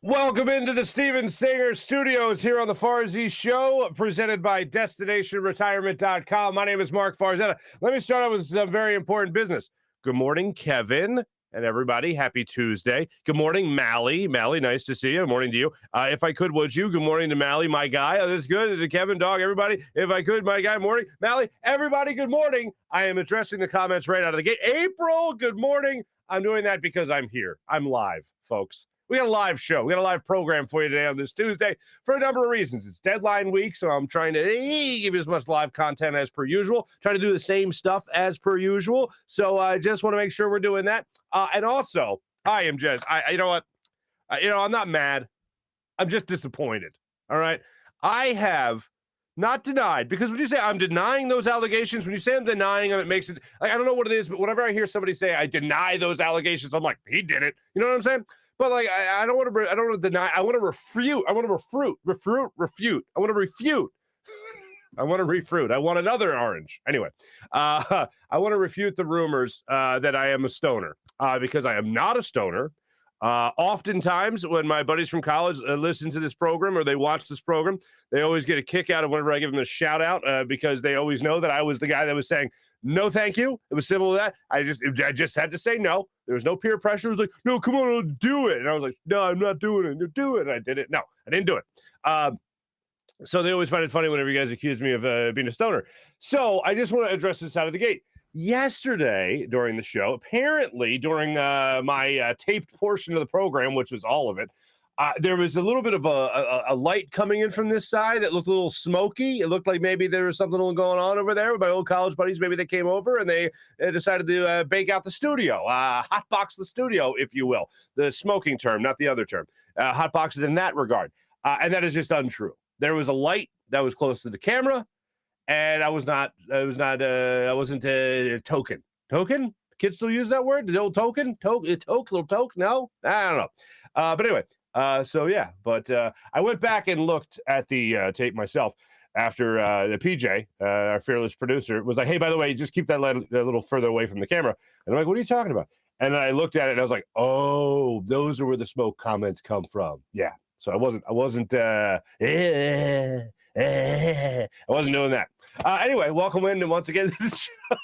Welcome into the Steven Singer Studios here on the Farzy Show, presented by DestinationRetirement.com. My name is Marc Farzetta. Let me start out with some very important business. Good morning, Kevin, and everybody. Happy Tuesday. Good morning, Mally. Mally, nice to see you. Good morning to you. If I could, would you? Good morning to Mally, my guy. Oh, that's good. To Kevin, dog, everybody. If I could, my guy, morning. Mally, everybody, good morning. I am addressing the comments right out of the gate. April, good morning. I'm doing that because I'm here. I'm live, folks. We got a live show. We got a live program for you today on this Tuesday for a number of reasons. It's deadline week, so I'm trying to give you as much live content as per usual, trying to do the same stuff as per usual. So I just want to make sure we're doing that. And also, I am just, you know what? I'm not mad. I'm just disappointed. All right. I have not denied, because when you say I'm denying those allegations, when you say I'm denying them, it makes it, like, I don't know what it is, but whenever I hear somebody say I deny those allegations, I'm like, he did it. You know what I'm saying? But like, I don't want to deny. I want to refute. I want to refute. I want to refute. I want to refruit. I want another orange. Anyway, I want to refute the rumors that I am a stoner, because I am not a stoner. Oftentimes, when my buddies from college listen to this program or they watch this program, they always get a kick out of whenever I give them a shout out, because they always know that I was the guy that was saying, no, thank you. It was simple as that. I just had to say no. There was no peer pressure. It was like, no, come on, do it. And I was like, no, I'm not doing it. No, do it. And I did it. No, I didn't do it. So they always find it funny whenever you guys accuse me of being a stoner. So I just want to address this out of the gate. Yesterday during the show, apparently during my taped portion of the program, which was all of it, there was a little bit of a light coming in from this side that looked a little smoky. It looked like maybe there was something going on over there with my old college buddies. Maybe they came over and they decided to bake out the studio, hotbox the studio, if you will. The smoking term, not the other term. Hotbox it in that regard. And that is just untrue. There was a light that was close to the camera, and I wasn't a token. Token? Kids still use that word? The old token? Little toke? No? I don't know. But anyway. So yeah, but I went back and looked at the tape myself after the PJ, our fearless producer, was like, hey, by the way, just keep that a little further away from the camera. And I'm like, what are you talking about? And then I looked at it and I was like, oh, those are where the smoke comments come from. Yeah. So I wasn't I wasn't doing that. Anyway, welcome in once again to the show.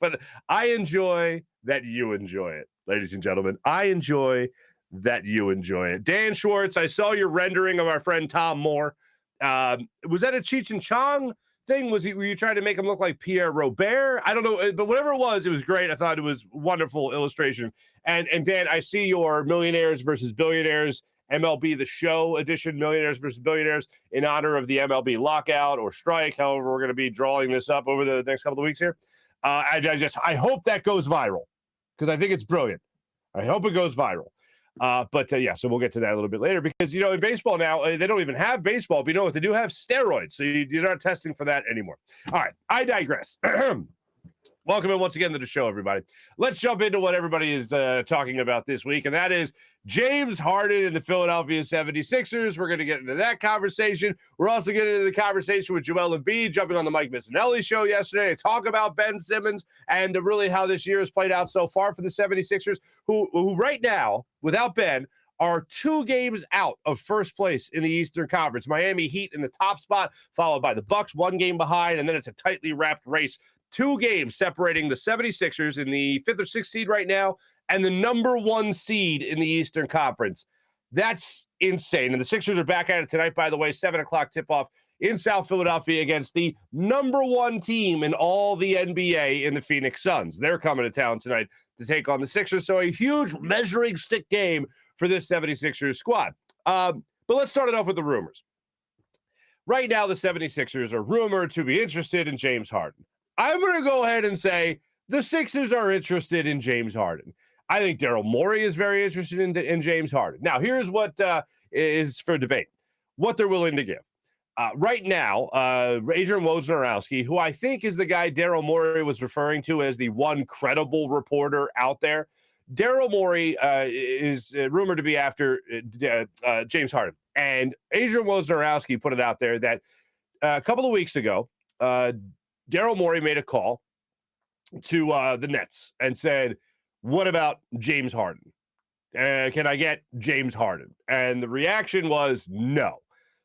But I enjoy that you enjoy it, ladies and gentlemen. I enjoy that you enjoy it. Dan Schwartz, I saw your rendering of our friend Tom Moore. Was that a Cheech and Chong thing? Were you trying to make him look like Pierre Robert? I don't know, but whatever it was great. I thought it was wonderful illustration. And Dan, I see your Millionaires versus Billionaires MLB The Show edition, Millionaires versus Billionaires, in honor of the MLB lockout or strike, however we're going to be drawing this up over the next couple of weeks here. I hope that goes viral, because I think it's brilliant. I hope it goes viral. But so we'll get to that a little bit later, because, in baseball now, they don't even have baseball, but you know what? They do have steroids. So you're not testing for that anymore. All right. I digress. Welcome in once again to the show, everybody. Let's jump into what everybody is talking about this week, and that is James Harden and the Philadelphia 76ers. We're going to get into that conversation. We're also getting into the conversation with Joel Embiid, jumping on the Mike Missinelli show yesterday to talk about Ben Simmons and really how this year has played out so far for the 76ers, who right now, without Ben, are 2 games out of first place in the Eastern Conference. Miami Heat in the top spot, followed by the Bucks, 1 game behind, and then it's a tightly wrapped race. 2 games separating the 76ers in the 5th or 6th seed right now and the number 1 seed in the Eastern Conference. That's insane. And the Sixers are back at it tonight, by the way, 7 o'clock tip-off in South Philadelphia against the number 1 team in all the NBA in the Phoenix Suns. They're coming to town tonight to take on the Sixers. So a huge measuring stick game for this 76ers squad. But let's start it off with the rumors. Right now, the 76ers are rumored to be interested in James Harden. I'm going to go ahead and say the Sixers are interested in James Harden. I think Daryl Morey is very interested in James Harden. Now, here's what is for debate, what they're willing to give. Right now, Adrian Wojnarowski, who I think is the guy Daryl Morey was referring to as the one credible reporter out there, Daryl Morey is rumored to be after James Harden. And Adrian Wojnarowski put it out there that a couple of weeks ago, Daryl Morey made a call to the Nets and said, what about James Harden? Can I get James Harden? And the reaction was no.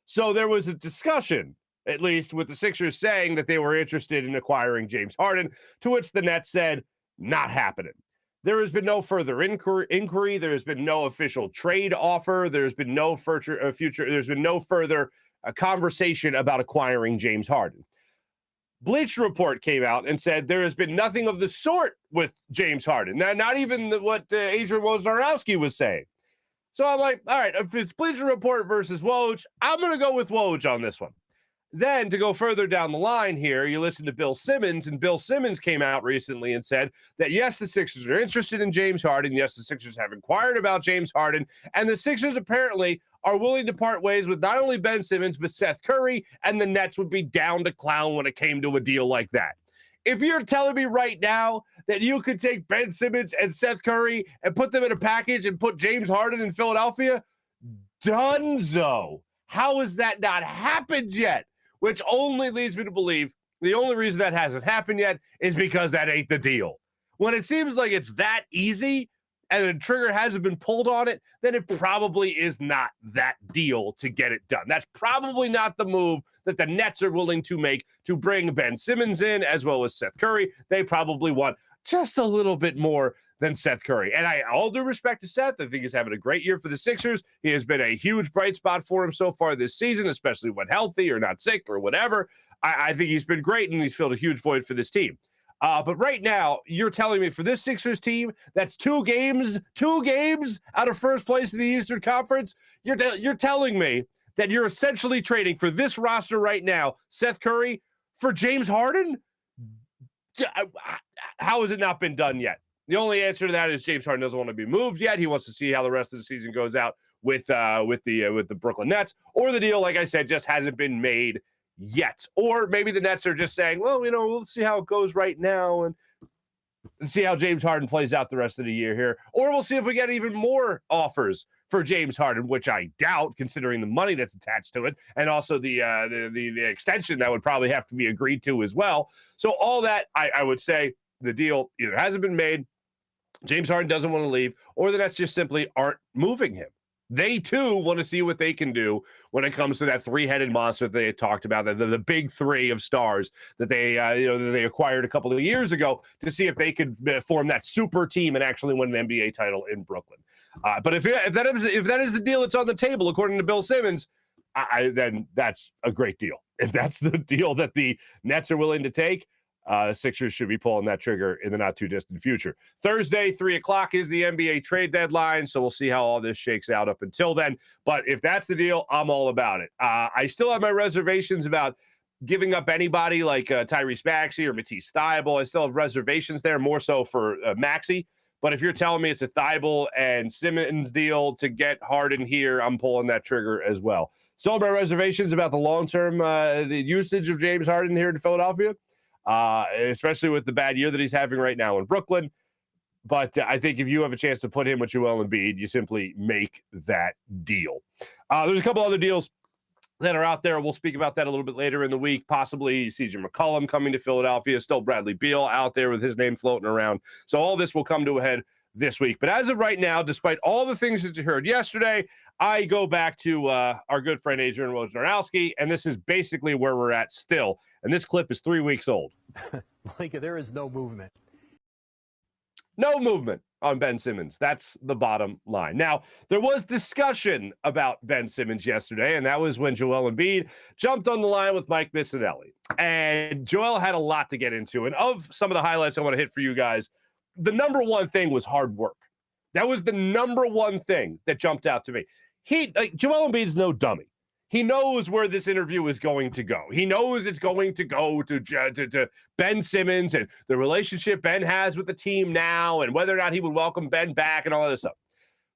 So there was a discussion, at least with the Sixers saying that they were interested in acquiring James Harden, to which the Nets said, not happening. There has been no further inquiry. There has been no official trade offer. There's been no there's been no further conversation about acquiring James Harden. Bleacher Report came out and said there has been nothing of the sort with James Harden. Now, not even what Adrian Wojnarowski was saying. So I'm like, all right, if it's Bleacher Report versus Woj, I'm going to go with Woj on this one. Then to go further down the line here, you listen to Bill Simmons, and Bill Simmons came out recently and said that, yes, the Sixers are interested in James Harden. Yes, the Sixers have inquired about James Harden, and the Sixers apparently are willing to part ways with not only Ben Simmons, but Seth Curry, and the Nets would be down to clown when it came to a deal like that. If you're telling me right now that you could take Ben Simmons and Seth Curry and put them in a package and put James Harden in Philadelphia, donezo. How has that not happened yet? Which only leads me to believe the only reason that hasn't happened yet is because that ain't the deal. When it seems like it's that easy and the trigger hasn't been pulled on it, then it probably is not that deal to get it done. That's probably not the move that the Nets are willing to make to bring Ben Simmons in as well as Seth Curry. They probably want just a little bit more than Seth Curry. And all due respect to Seth, I think he's having a great year for the Sixers. He has been a huge bright spot for him so far this season, especially when healthy or not sick or whatever. I think he's been great, and he's filled a huge void for this team. But right now, you're telling me for this Sixers team, that's two games out of first place in the Eastern Conference, you're telling me that you're essentially trading for this roster right now, Seth Curry, for James Harden? How has it not been done yet? The only answer to that is James Harden doesn't want to be moved yet. He wants to see how the rest of the season goes out with the Brooklyn Nets, or the deal, like I said, just hasn't been made yet. Or maybe the Nets are just saying, well, we'll see how it goes right now and see how James Harden plays out the rest of the year here. Or we'll see if we get even more offers for James Harden, which I doubt, considering the money that's attached to it, and also the extension that would probably have to be agreed to as well. So all that, I would say, the deal either hasn't been made, James Harden doesn't want to leave, or the Nets just simply aren't moving him. They, too, want to see what they can do when it comes to that three-headed monster that they had talked about, the big three of stars that they that they acquired a couple of years ago, to see if they could form that super team and actually win an NBA title in Brooklyn. But if that is the deal that's on the table, according to Bill Simmons, then that's a great deal. If that's the deal that the Nets are willing to take, Sixers should be pulling that trigger in the not-too-distant future. Thursday, 3 o'clock is the NBA trade deadline, so we'll see how all this shakes out up until then. But if that's the deal, I'm all about it. I still have my reservations about giving up anybody like Tyrese Maxey or Matisse Thybulle. I still have reservations there, more so for Maxey. But if you're telling me it's a Thybulle and Simmons deal to get Harden here, I'm pulling that trigger as well. Still have my reservations about the long-term usage of James Harden here in Philadelphia. Especially with the bad year that he's having right now in Brooklyn. But I think if you have a chance to put him with Joel Embiid, you simply make that deal. There's a couple other deals that are out there. We'll speak about that a little bit later in the week. Possibly CJ McCollum coming to Philadelphia. Still Bradley Beal out there with his name floating around. So all this will come to a head this week. But as of right now, despite all the things that you heard yesterday, I go back to our good friend Adrian Wojnarowski, and this is basically where we're at still. And this clip is 3 weeks old. Micah, there is no movement. No movement on Ben Simmons. That's the bottom line. Now, there was discussion about Ben Simmons yesterday, and that was when Joel Embiid jumped on the line with Mike Missinelli. And Joel had a lot to get into. And of some of the highlights I want to hit for you guys, the number one thing was hard work. That was the number one thing that jumped out to me. Joel Embiid's no dummy. He knows where this interview is going to go. He knows it's going to go to Ben Simmons and the relationship Ben has with the team now and whether or not he would welcome Ben back and all that stuff.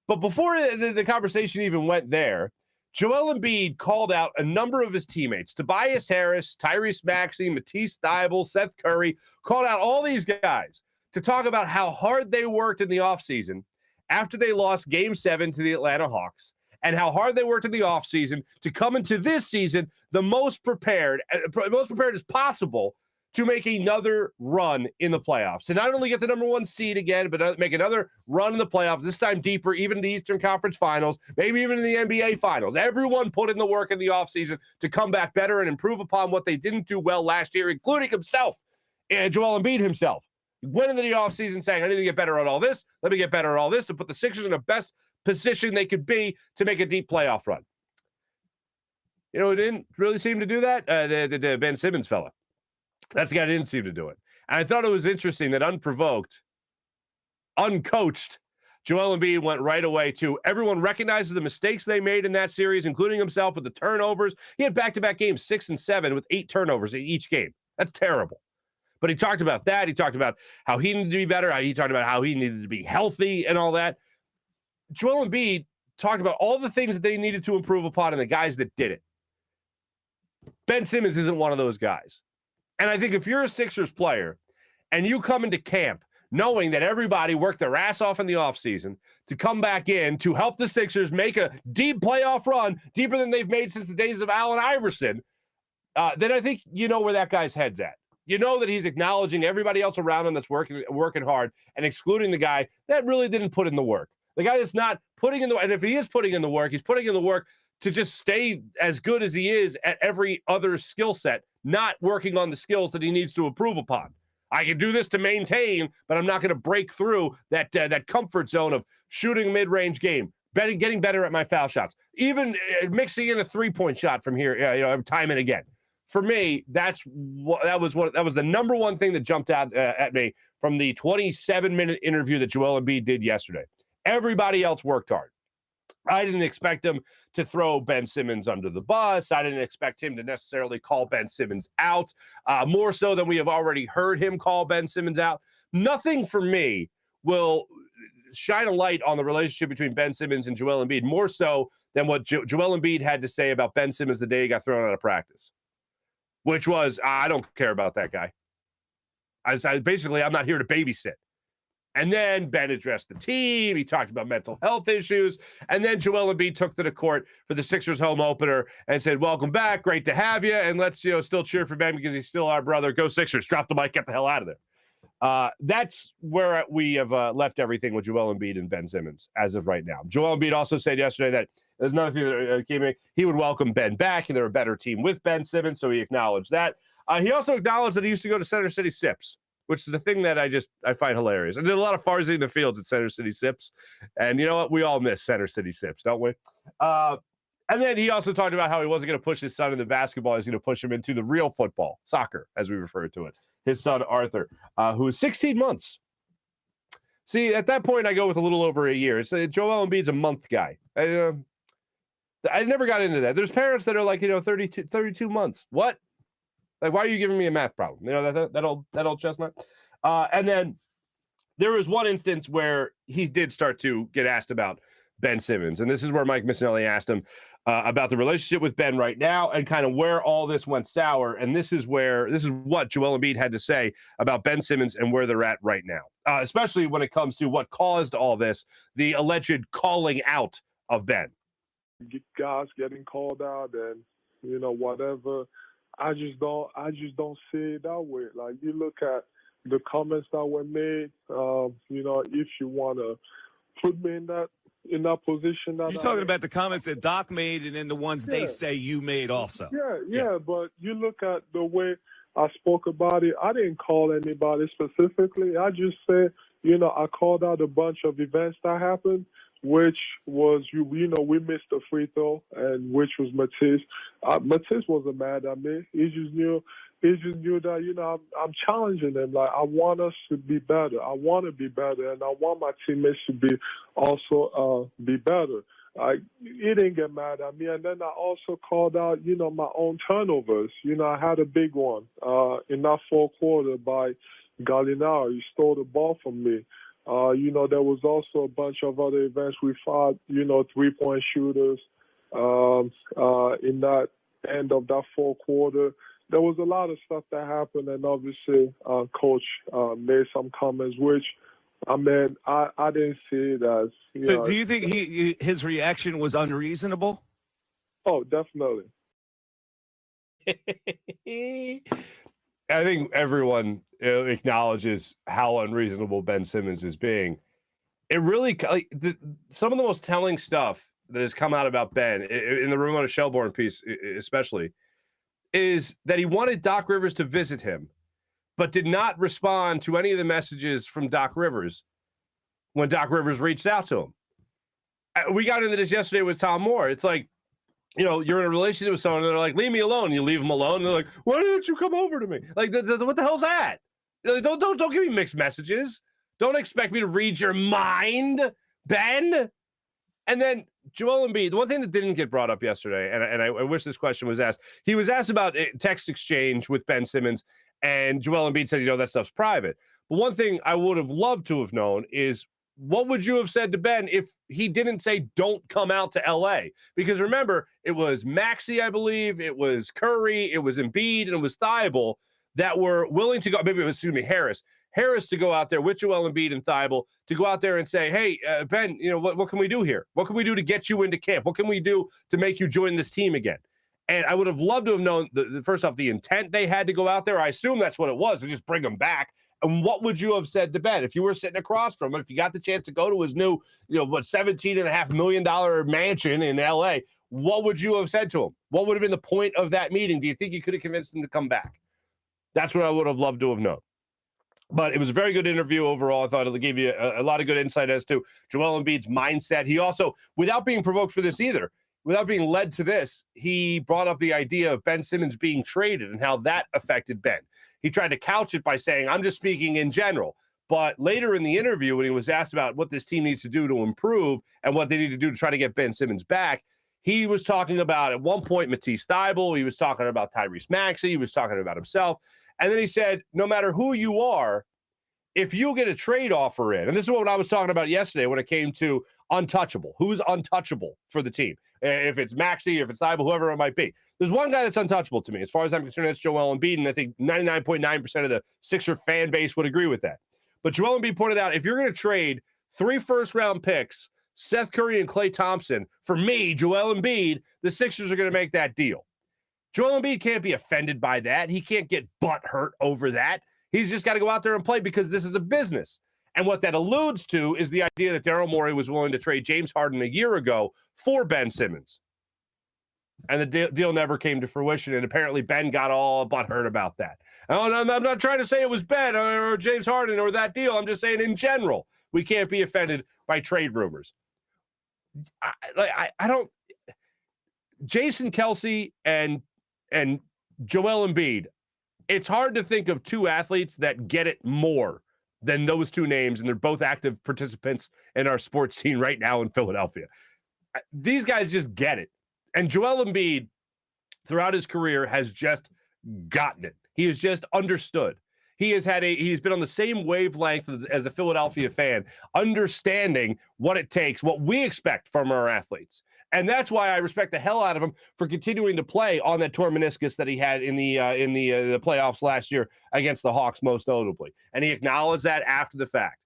But before the conversation even went there, Joel Embiid called out a number of his teammates, Tobias Harris, Tyrese Maxey, Matisse Thybulle, Seth Curry, called out all these guys to talk about how hard they worked in the offseason after they lost Game 7 to the Atlanta Hawks, and how hard they worked in the offseason to come into this season the most prepared as possible to make another run in the playoffs. To not only get the number 1 seed again, but make another run in the playoffs, this time deeper, even in the Eastern Conference Finals, maybe even in the NBA Finals. Everyone put in the work in the offseason to come back better and improve upon what they didn't do well last year, including himself, and Joel Embiid himself. He went into the offseason saying, I need to get better at all this. Let me get better at all this to put the Sixers in the best position they could be to make a deep playoff run. You know, it didn't really seem to do that. The Ben Simmons fella. That's the guy that didn't seem to do it. And I thought it was interesting that unprovoked, uncoached, Joel Embiid went right away to everyone recognizes the mistakes they made in that series, including himself with the turnovers. He had back-to-back games, 6 and 7, with 8 turnovers in each game. That's terrible. But he talked about that. He talked about how he needed to be better. He talked about how he needed to be healthy and all that. Joel Embiid talked about all the things that they needed to improve upon and the guys that did it. Ben Simmons isn't one of those guys. And I think if you're a Sixers player and you come into camp knowing that everybody worked their ass off in the offseason to come back in to help the Sixers make a deep playoff run, deeper than they've made since the days of Allen Iverson, then I think you know where that guy's head's at. You know that he's acknowledging everybody else around him that's working hard and excluding the guy that really didn't put in the work. The guy that's not putting in the work, and if he is putting in the work, he's putting in the work to just stay as good as he is at every other skill set, not working on the skills that he needs to improve upon. I can do this to maintain, but I'm not going to break through that comfort zone of shooting a mid-range game, getting better at my foul shots, even mixing in a three-point shot from here, time and again. For me, that was the number one thing that jumped out at me from the 27-minute interview that Joel Embiid did yesterday. Everybody else worked hard. I didn't expect him to throw Ben Simmons under the bus. I didn't expect him to necessarily call Ben Simmons out, more so than we have already heard him call Ben Simmons out. Nothing for me will shine a light on the relationship between Ben Simmons and Joel Embiid more so than what Joel Embiid had to say about Ben Simmons the day he got thrown out of practice, which was, I don't care about that guy. Basically, I'm not here to babysit. And then Ben addressed the team. He talked about mental health issues. And then Joel Embiid took to the court for the Sixers home opener and said, welcome back. Great to have you. And let's, still cheer for Ben because he's still our brother. Go Sixers. Drop the mic. Get the hell out of there. That's where we have left everything with Joel Embiid and Ben Simmons as of right now. Joel Embiid also said yesterday that there's another thing that came in. He would welcome Ben back, and they're a better team with Ben Simmons, so he acknowledged that. He also acknowledged that he used to go to Center City Sips, which is the thing that I find hilarious. I did a lot of Farzy in the fields at Center City Sips, and you know what? We all miss Center City Sips, don't we? And then he also talked about how he wasn't going to push his son into basketball. He was going to push him into the real football, soccer, as we refer to it. His son, Arthur, who is 16 months. See, at that point, I go with a little over a year. It's Joel Embiid's a month guy. I never got into that. There's parents that are like, 32 months. What? Like, why are you giving me a math problem? That old chestnut. And then there was one instance where he did start to get asked about Ben Simmons. And this is where Mike Missinelli asked him about the relationship with Ben right now and kind of where all this went sour. And this is what Joel Embiid had to say about Ben Simmons and where they're at right now, especially when it comes to what caused all this, the alleged calling out of Ben. Guys getting called out and, whatever. I just don't see it that way. Like, you look at the comments that were made, if you want to put me in that position. You're talking about the comments that Doc made and then the ones they say you made also. Yeah, but you look at the way I spoke about it. I didn't call anybody specifically. I just said, I called out a bunch of events that happened, which was, we missed a free throw, and which was Matisse. Matisse wasn't mad at me. He just knew that, I'm challenging him. Like, I want us to be better. I want to be better, and I want my teammates to be also be better. He didn't get mad at me. And then I also called out, my own turnovers. I had a big one in that fourth quarter by Gallinari. He stole the ball from me. There was also a bunch of other events we fought, three-point shooters in that end of that fourth quarter. There was a lot of stuff that happened, and obviously Coach made some comments, which, I didn't see it as... So do you think his reaction was unreasonable? Oh, definitely. I think everyone acknowledges how unreasonable Ben Simmons is being. It really, some of the most telling stuff that has come out about Ben in the Ramona Shelburne piece, especially, is that he wanted Doc Rivers to visit him, but did not respond to any of the messages from Doc Rivers when Doc Rivers reached out to him. We got into this yesterday with Tom Moore. It's like, you're in a relationship with someone and they're like, leave me alone. You leave them alone. And they're like, why didn't you come over to me? Like, what the hell's that? Don't give me mixed messages. Don't expect me to read your mind, Ben. And then Joel Embiid, the one thing that didn't get brought up yesterday, and I wish this question was asked. He was asked about text exchange with Ben Simmons, and Joel Embiid said, that stuff's private. But one thing I would have loved to have known is, what would you have said to Ben if he didn't say, don't come out to L.A.? Because remember, it was Maxey, I believe, it was Curry, it was Embiid, and it was Thibault that were willing to go, maybe it was, Harris to go out there with Joel Embiid and Thibault to go out there and say, hey, Ben, what can we do here? What can we do to get you into camp? What can we do to make you join this team again? And I would have loved to have known, first off, the intent they had to go out there. I assume that's what it was, to just bring them back. And what would you have said to Ben if you were sitting across from him, if you got the chance to go to his new, $17.5 million mansion in L.A., what would you have said to him? What would have been the point of that meeting? Do you think you could have convinced him to come back? That's what I would have loved to have known. But it was a very good interview overall. I thought it gave you a lot of good insight as to Joel Embiid's mindset. He also, without being provoked for this either, without being led to this, he brought up the idea of Ben Simmons being traded and how that affected Ben. He tried to couch it by saying, I'm just speaking in general. But later in the interview, when he was asked about what this team needs to do to improve and what they need to do to try to get Ben Simmons back, he was talking about, at one point, Matisse Thybulle. He was talking about Tyrese Maxey. He was talking about himself. And then he said, no matter who you are, if you get a trade offer in, and this is what I was talking about yesterday when it came to untouchable. Who's untouchable for the team? If it's Maxey, if it's Thybulle, whoever it might be. There's one guy that's untouchable to me. As far as I'm concerned, that's Joel Embiid, and I think 99.9% of the Sixer fan base would agree with that. But Joel Embiid pointed out, if you're going to trade 3 first-round picks, Seth Curry and Klay Thompson, for me, Joel Embiid, the Sixers are going to make that deal. Joel Embiid can't be offended by that. He can't get butt hurt over that. He's just got to go out there and play because this is a business. And what that alludes to is the idea that Daryl Morey was willing to trade James Harden a year ago for Ben Simmons. And the deal never came to fruition, and apparently Ben got all butthurt about that. I'm not trying to say it was Ben or James Harden or that deal. I'm just saying in general, we can't be offended by trade rumors. I don't. Jason Kelce and Joel Embiid, it's hard to think of two athletes that get it more than those two names, and they're both active participants in our sports scene right now in Philadelphia. These guys just get it. And Joel Embiid, throughout his career, has just gotten it. He has just understood. He's been on the same wavelength as a Philadelphia fan, understanding what it takes, what we expect from our athletes. And that's why I respect the hell out of him for continuing to play on that torn meniscus that he had in the playoffs last year against the Hawks, most notably. And he acknowledged that after the fact.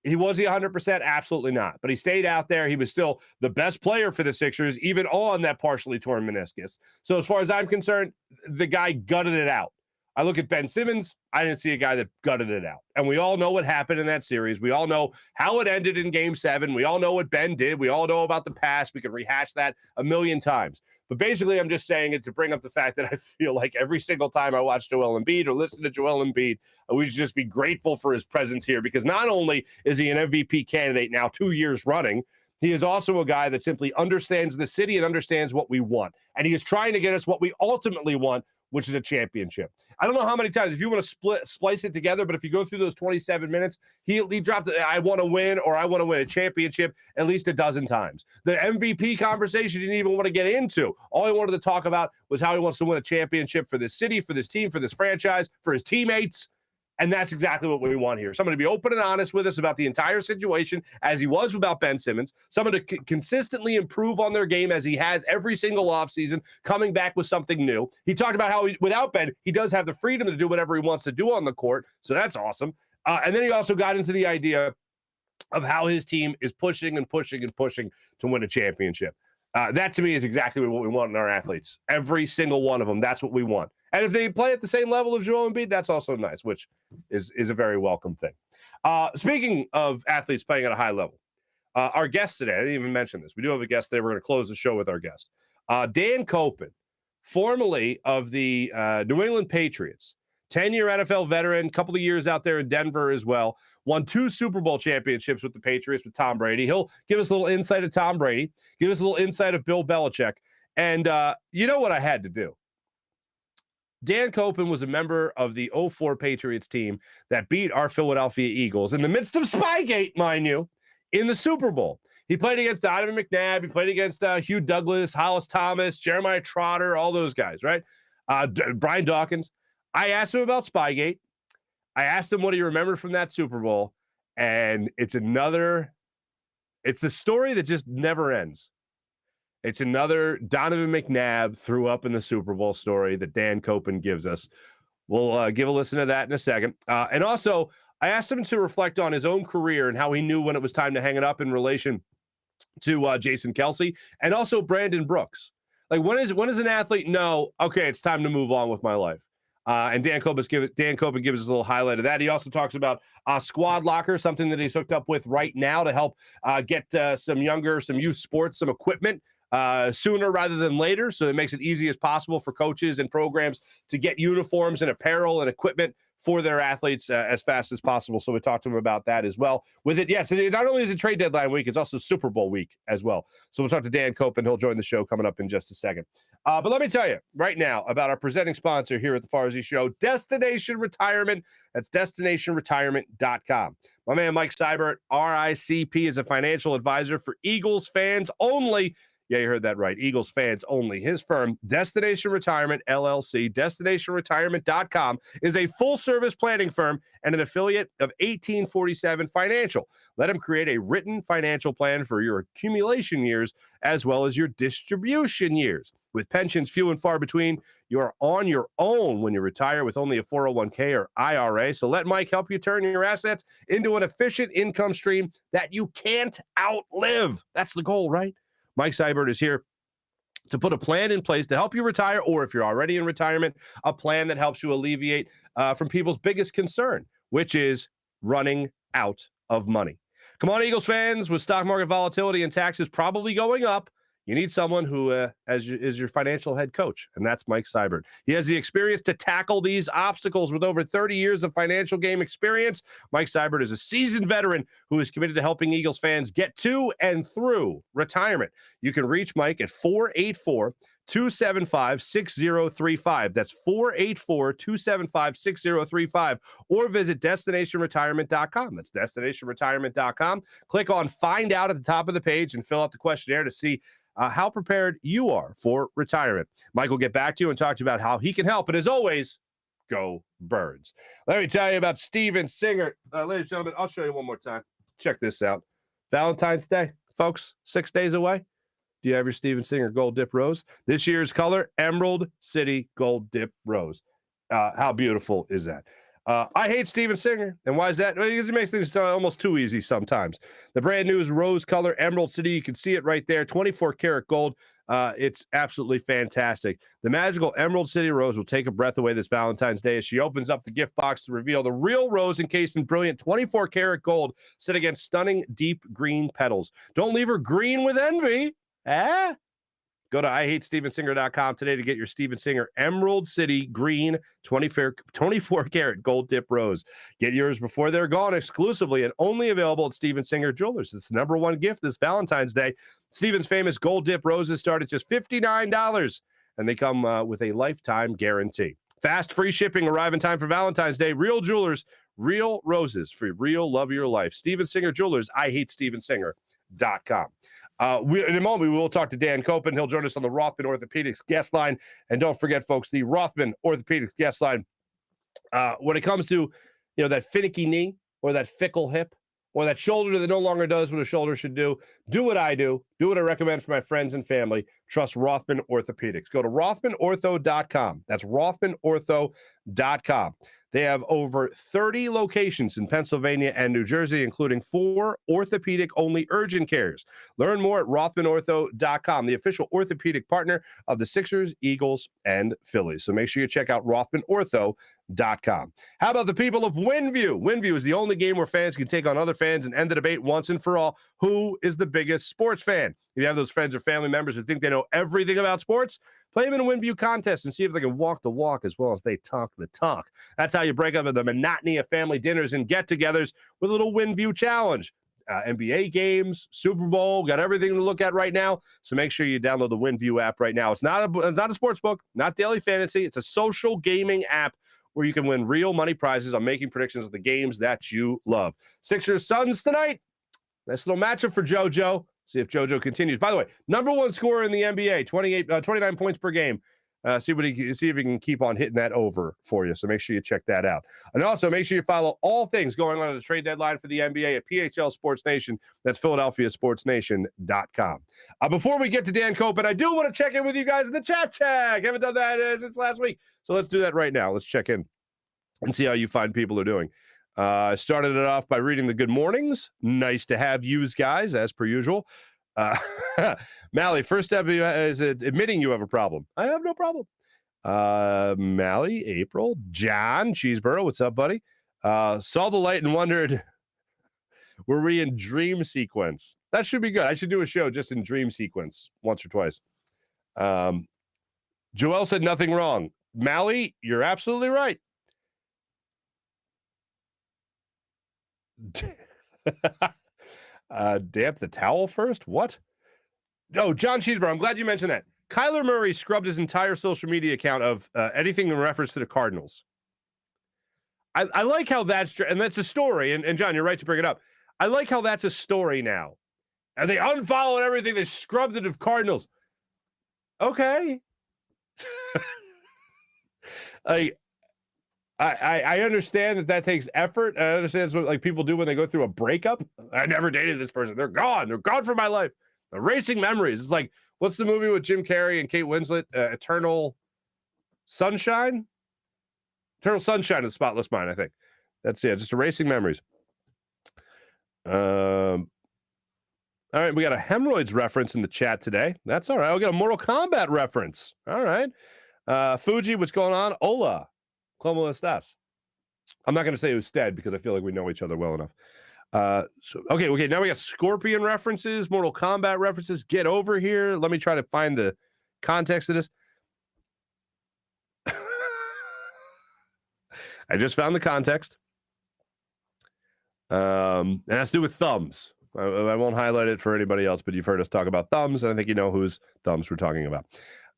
Was he 100%? Absolutely not. But he stayed out there. He was still the best player for the Sixers, even on that partially torn meniscus. So as far as I'm concerned, the guy gutted it out. I look at Ben Simmons. I didn't see a guy that gutted it out. And we all know what happened in that series. We all know how it ended in Game 7. We all know what Ben did. We all know about the past. We can rehash that a million times. But basically, I'm just saying it to bring up the fact that I feel like every single time I watch Joel Embiid or listen to Joel Embiid, we should just be grateful for his presence here, because not only is he an MVP candidate now 2 years running, he is also a guy that simply understands the city and understands what we want. And he is trying to get us what we ultimately want, which is a championship. I don't know how many times, if you want to splice it together, but if you go through those 27 minutes, he dropped, I want to win, or I want to win a championship at least a dozen times. The MVP conversation he didn't even want to get into. All he wanted to talk about was how he wants to win a championship for this city, for this team, for this franchise, for his teammates. And that's exactly what we want here. Someone to be open and honest with us about the entire situation, as he was about Ben Simmons. Someone to consistently improve on their game, as he has every single offseason, coming back with something new. He talked about how without Ben, he does have the freedom to do whatever he wants to do on the court. So that's awesome. And then he also got into the idea of how his team is pushing and pushing and pushing to win a championship. That, to me, is exactly what we want in our athletes. Every single one of them, that's what we want. And if they play at the same level of Joel Embiid, that's also nice, which is a very welcome thing. Speaking of athletes playing at a high level, our guest today, I didn't even mention this. We do have a guest today. We're going to close the show with our guest. Dan Koppen, formerly of the New England Patriots, 10-year NFL veteran, couple of years out there in Denver as well, won 2 Super Bowl championships with the Patriots with Tom Brady. He'll give us a little insight of Tom Brady, give us a little insight of Bill Belichick. And you know what I had to do? Dan Koppen was a member of the 04 Patriots team that beat our Philadelphia Eagles in the midst of Spygate, mind you, in the Super Bowl. He played against Donovan McNabb. He played against Hugh Douglas, Hollis Thomas, Jeremiah Trotter, all those guys, right? Brian Dawkins. I asked him about Spygate. I asked him what he remembered from that Super Bowl, and it's the story that just never ends. It's another Donovan McNabb threw up in the Super Bowl story that Dan Koppen gives us. We'll give a listen to that in a second. And also, I asked him to reflect on his own career and how he knew when it was time to hang it up in relation to Jason Kelce and also Brandon Brooks. Like, when does an athlete know, okay, it's time to move on with my life? And Dan Koppen gives us a little highlight of that. He also talks about Squad Locker, something that he's hooked up with right now to help get some youth sports, some equipment sooner rather than later. So it makes it easy as possible for coaches and programs to get uniforms and apparel and equipment for their athletes as fast as possible. So we talked to him about that as well. With it, yes, not only is it trade deadline week, it's also Super Bowl week as well. So we'll talk to Dan Koppen. He'll join the show coming up in just a second. But let me tell you right now about our presenting sponsor here at the Farzy Show, Destination Retirement. That's destinationretirement.com. My man Mike Seibert, RICP, is a financial advisor for Eagles fans only. Yeah, you heard that right. Eagles fans only. His firm, Destination Retirement, LLC, destinationretirement.com, is a full-service planning firm and an affiliate of 1847 Financial. Let him create a written financial plan for your accumulation years as well as your distribution years. With pensions few and far between, you're on your own when you retire with only a 401k or IRA. So let Mike help you turn your assets into an efficient income stream that you can't outlive. That's the goal, right? Mike Seibert is here to put a plan in place to help you retire, or if you're already in retirement, a plan that helps you alleviate from people's biggest concern, which is running out of money. Come on, Eagles fans, with stock market volatility and taxes probably going up, you need someone who is your financial head coach, and that's Mike Seibert. He has the experience to tackle these obstacles with over 30 years of financial game experience. Mike Seibert is a seasoned veteran who is committed to helping Eagles fans get to and through retirement. You can reach Mike at 484-275-6035. That's 484-275-6035, or visit destinationretirement.com. That's destinationretirement.com. Click on Find Out at the top of the page and fill out the questionnaire to see how prepared you are for retirement. Mike will get back to you and talk to you about how he can help. And as always, go Birds. Let me tell you about Steven Singer. Ladies and gentlemen, I'll show you one more time. Check this out. Valentine's Day, folks, 6 days away. Do you have your Steven Singer Gold Dip Rose? This year's color, Emerald City Gold Dip Rose. How beautiful is that? I hate Steven Singer. And why is that? Because he makes things almost too easy sometimes. The brand new is rose color, Emerald City. You can see it right there, 24 karat gold. It's absolutely fantastic. The magical Emerald City Rose will take a breath away this Valentine's Day as she opens up the gift box to reveal the real rose encased in brilliant 24 karat gold set against stunning deep green petals. Don't leave her green with envy. Go to IHateStevenSinger.com today to get your Steven Singer Emerald City Green 24 karat gold dip rose. Get yours before they're gone, exclusively and only available at Steven Singer Jewelers. It's the #1 gift this Valentine's Day. Steven's famous gold dip roses start at just $59, and they come with a lifetime guarantee. Fast, free shipping, arrive in time for Valentine's Day. Real jewelers, real roses for real love of your life. Steven Singer Jewelers, IHateStevenSinger.com. In a moment, we will talk to Dan Koppen. He'll join us on the Rothman Orthopaedics guest line. And don't forget, folks, the Rothman Orthopaedics guest line, when it comes to that finicky knee or that fickle hip or that shoulder that no longer does what a shoulder should do what I do. Do what I recommend for my friends and family. Trust Rothman Orthopaedics. Go to RothmanOrtho.com. That's RothmanOrtho.com. They have over 30 locations in Pennsylvania and New Jersey, including 4 orthopedic-only urgent cares. Learn more at RothmanOrtho.com, the official orthopedic partner of the Sixers, Eagles, and Phillies. So make sure you check out RothmanOrtho.com. How about the people of WinView? WinView is the only game where fans can take on other fans and end the debate once and for all. Who is the biggest sports fan? If you have those friends or family members who think they know everything about sports, play them in a WinView contest and see if they can walk the walk as well as they talk the talk. That's how you break up the monotony of family dinners and get-togethers with a little WinView challenge. NBA games, Super Bowl, got everything to look at right now. So make sure you download the WinView app right now. It's not a sports book, not daily fantasy. It's a social gaming app where you can win real money prizes on making predictions of the games that you love. Sixers Suns tonight. Nice little matchup for JoJo. See if JoJo continues. By the way, number 1 scorer in the NBA, 29 points per game. See if he can keep on hitting that over for you. So make sure you check that out. And also make sure you follow all things going on at the trade deadline for the NBA at PHL Sports Nation. That's PhiladelphiaSportsNation.com. Before we get to Dan Koppen, I do want to check in with you guys in the chat tag. Haven't done that since last week. So let's do that right now. Let's check in and see how you find people are doing. I started it off by reading the good mornings. Nice to have yous guys, as per usual. Mally, first step is admitting you have a problem. I have no problem. Mally, April, John, Cheeseboro, what's up, buddy? Saw the light and wondered, were we in dream sequence? That should be good. I should do a show just in dream sequence once or twice. Joel said nothing wrong. Mally, you're absolutely right. Damp the towel first? What? Oh, John Cheeseborough, I'm glad you mentioned that. Kyler Murray scrubbed his entire social media account of anything in reference to the Cardinals. I like how that's a story, and John, you're right to bring it up. I like how that's a story now. And they unfollowed everything. They scrubbed it of Cardinals. Okay. I understand that takes effort. I understand that's what like people do when they go through a breakup. I never dated this person. They're gone. They're gone from my life. Erasing memories. It's like, what's the movie with Jim Carrey and Kate Winslet? Eternal Sunshine? Eternal Sunshine of the Spotless Mind, I think. That's just erasing memories. All right, we got a hemorrhoids reference in the chat today. That's all right. I'll get a Mortal Kombat reference. All right. Fuji, what's going on? Hola. ¿Cómo estás? I'm not going to say usted because I feel like we know each other well enough. Okay. Now we got Scorpion references, Mortal Kombat references. Get over here. Let me try to find the context of this. I just found the context. And it has to do with thumbs. I won't highlight it for anybody else, but you've heard us talk about thumbs, and I think you know whose thumbs we're talking about.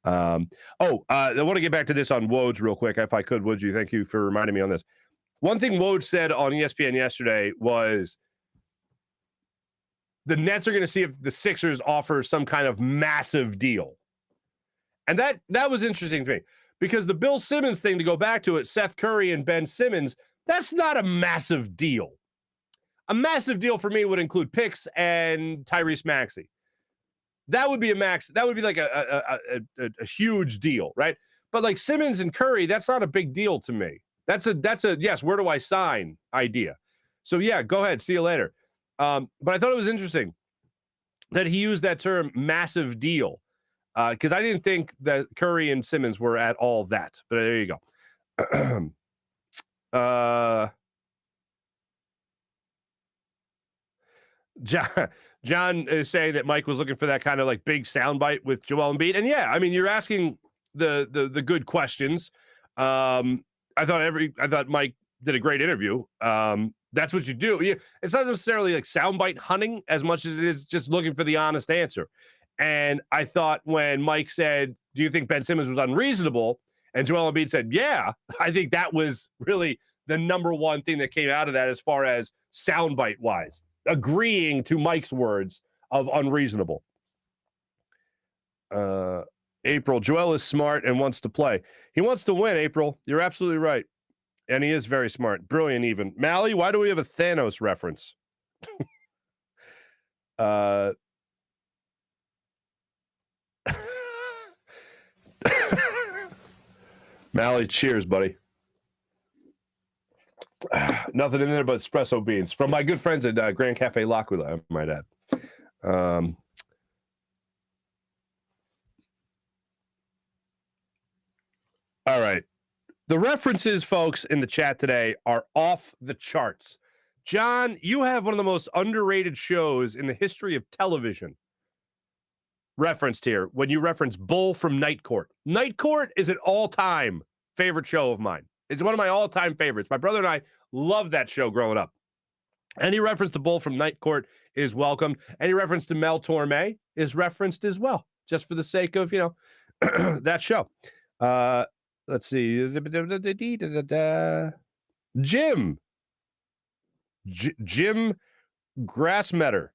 I want to get back to this on Woj real quick, if I could, would you? Thank you for reminding me on this. One thing Woj said on ESPN yesterday was the Nets are going to see if the Sixers offer some kind of massive deal. And that was interesting to me because the Bill Simmons thing, to go back to it, Seth Curry and Ben Simmons, that's not a massive deal. A massive deal for me would include picks and Tyrese Maxey. That would be a max. That would be like a huge deal, right? But like Simmons and Curry, that's not a big deal to me. That's a yes, where do I sign idea. So yeah, go ahead. See you later. But I thought it was interesting that he used that term massive deal. Because I didn't think that Curry and Simmons were at all that. But there you go. John is saying that Mike was looking for that kind of like big soundbite with Joel Embiid. And yeah, I mean, you're asking the good questions. I thought Mike did a great interview. That's what you do. It's not necessarily like soundbite hunting as much as it is just looking for the honest answer. And I thought when Mike said, do you think Ben Simmons was unreasonable? And Joel Embiid said, yeah, I think that was really the number one thing that came out of that as far as soundbite wise, agreeing to Mike's words of unreasonable. April, Joel is smart and wants to play. He wants to win, April. You're absolutely right. And he is very smart. Brilliant even. Mally, why do we have a Thanos reference? Mally, cheers, buddy. Nothing in there but espresso beans from my good friends at Grand Cafe L'Aquila, I might add. All right. The references, folks, in the chat today are off the charts. John, you have one of the most underrated shows in the history of television referenced here when you reference Bull from Night Court. Night Court is an all-time favorite show of mine. It's one of my all-time favorites. My brother and I loved that show growing up. Any reference to Bull from Night Court is welcomed. Any reference to Mel Torme is referenced as well, just for the sake of, that show. Let's see. Jim Grassmetter.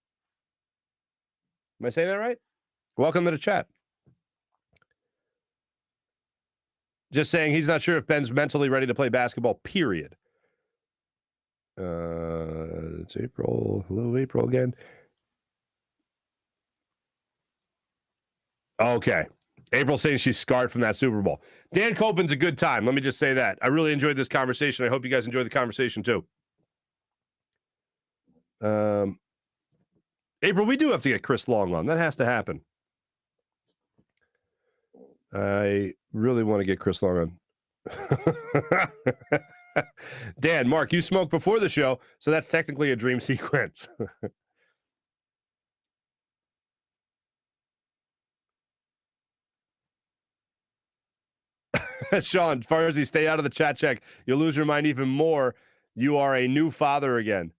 Am I saying that right? Welcome to the chat. Just saying he's not sure if Ben's mentally ready to play basketball, period. It's April. Hello, April again. Okay. April saying she's scarred from that Super Bowl. Dan Koppen's a good time. Let me just say that. I really enjoyed this conversation. I hope you guys enjoyed the conversation too. April, we do have to get Chris Long on. That has to happen. I really want to get Chris Long on. Dan, Mark, you smoked before the show, so that's technically a dream sequence. Sean, Farzy, stay out of the chat check. You'll lose your mind even more. You are a new father again.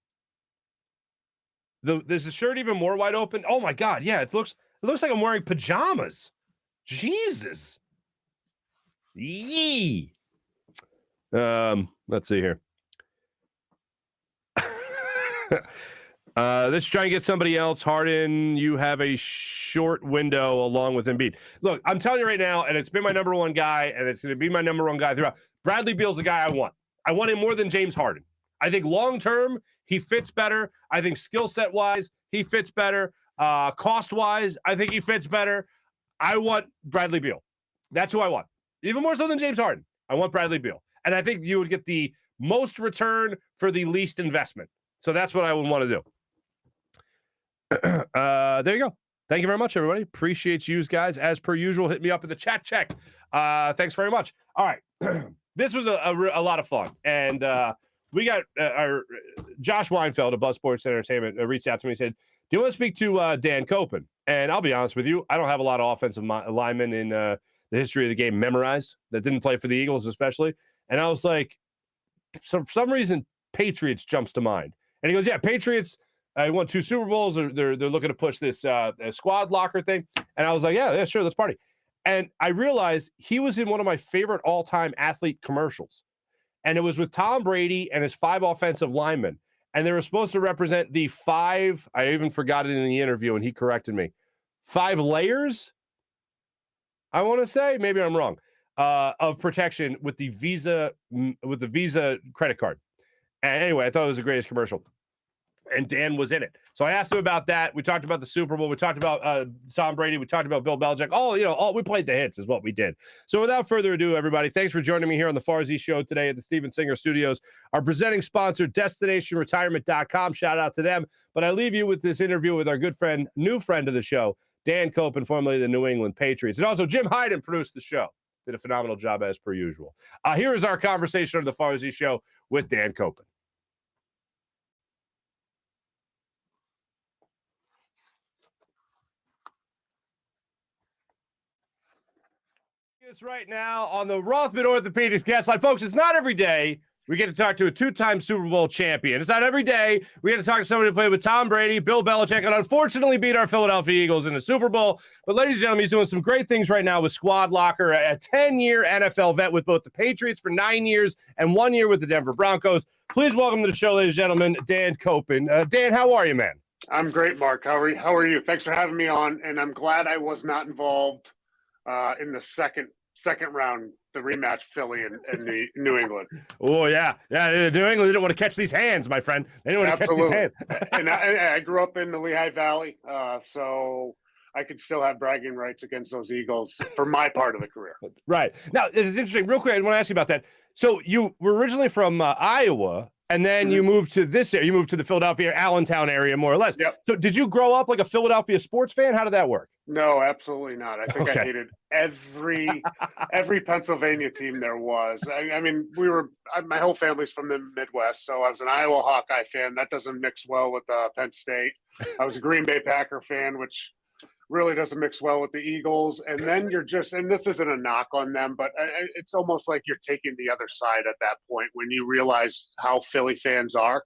Is the shirt even more wide open? Oh my God, yeah, it looks like I'm wearing pajamas. Jesus. Yee. Let's see here. Let's try and get somebody else. Harden, you have a short window along with Embiid. Look, I'm telling you right now, and it's been my number one guy, and it's going to be my number one guy throughout. Bradley Beal's the guy I want. I want him more than James Harden. I think long-term, he fits better. I think skill set-wise, he fits better. Cost-wise, I think he fits better. I want Bradley Beal. That's who I want. Even more so than James Harden. I want Bradley Beal. And I think you would get the most return for the least investment. So that's what I would want to do. There you go. Thank you very much, everybody. Appreciate you guys. As per usual, hit me up in the chat check. Thanks very much. All right. This was a lot of fun. And we got our Josh Weinfeld of Buzz Sports Entertainment reached out to me and said, do you want to speak to Dan Koppen? And I'll be honest with you, I don't have a lot of offensive linemen in the history of the game memorized that didn't play for the Eagles especially. And I was like, so for some reason, Patriots jumps to mind. And he goes, yeah, Patriots, I won 2 Super Bowls. They're looking to push this squad locker thing. And I was like, yeah, sure, let's party. And I realized he was in one of my favorite all-time athlete commercials. And it was with Tom Brady and his 5 offensive linemen. And they were supposed to represent the 5, I even forgot it in the interview, and he corrected me, 5 layers, I want to say, maybe I'm wrong, of protection with the Visa credit card. And anyway, I thought it was the greatest commercial. And Dan was in it. So I asked him about that. We talked about the Super Bowl. We talked about Tom Brady. We talked about Bill Belichick. We played the hits is what we did. So without further ado, everybody, thanks for joining me here on the Farzy Show today at the Steven Singer Studios. Our presenting sponsor, DestinationRetirement.com. Shout out to them. But I leave you with this interview with our good friend, new friend of the show, Dan Koppen, formerly the New England Patriots. And also Jim Hyden produced the show. Did a phenomenal job as per usual. Here is our conversation on the Farzy Show with Dan Koppen. Right now on the Rothman Orthopaedics guest line. Folks, it's not every day we get to talk to a 2-time Super Bowl champion. It's not every day we get to talk to somebody who played with Tom Brady, Bill Belichick, and unfortunately beat our Philadelphia Eagles in the Super Bowl. But ladies and gentlemen, he's doing some great things right now with Squad Locker, a 10-year NFL vet with both the Patriots for 9 years and 1 year with the Denver Broncos. Please welcome to the show, ladies and gentlemen, Dan Koppen. Dan, how are you, man? I'm great, Mark. How are you? Thanks for having me on, and I'm glad I was not involved in the second round, the rematch, Philly and New England. Oh, yeah. Yeah, New England didn't want to catch these hands, my friend. They didn't want to catch these hands. And I grew up in the Lehigh Valley, so I could still have bragging rights against those Eagles for my part of the career. Right. Now, it's interesting. Real quick, I want to ask you about that. So you were originally from Iowa, and then you moved to this area. You moved to the Philadelphia, Allentown area, more or less. Yep. So did you grow up like a Philadelphia sports fan? How did that work? No, absolutely not. I think Okay. I hated every Pennsylvania team there was. I mean, my whole family's from the Midwest, so I was an Iowa Hawkeye fan. That doesn't mix well with Penn State. I was a Green Bay Packer fan, which really doesn't mix well with the Eagles. And then and this isn't a knock on them, but it's almost like you're taking the other side at that point when you realize how Philly fans are.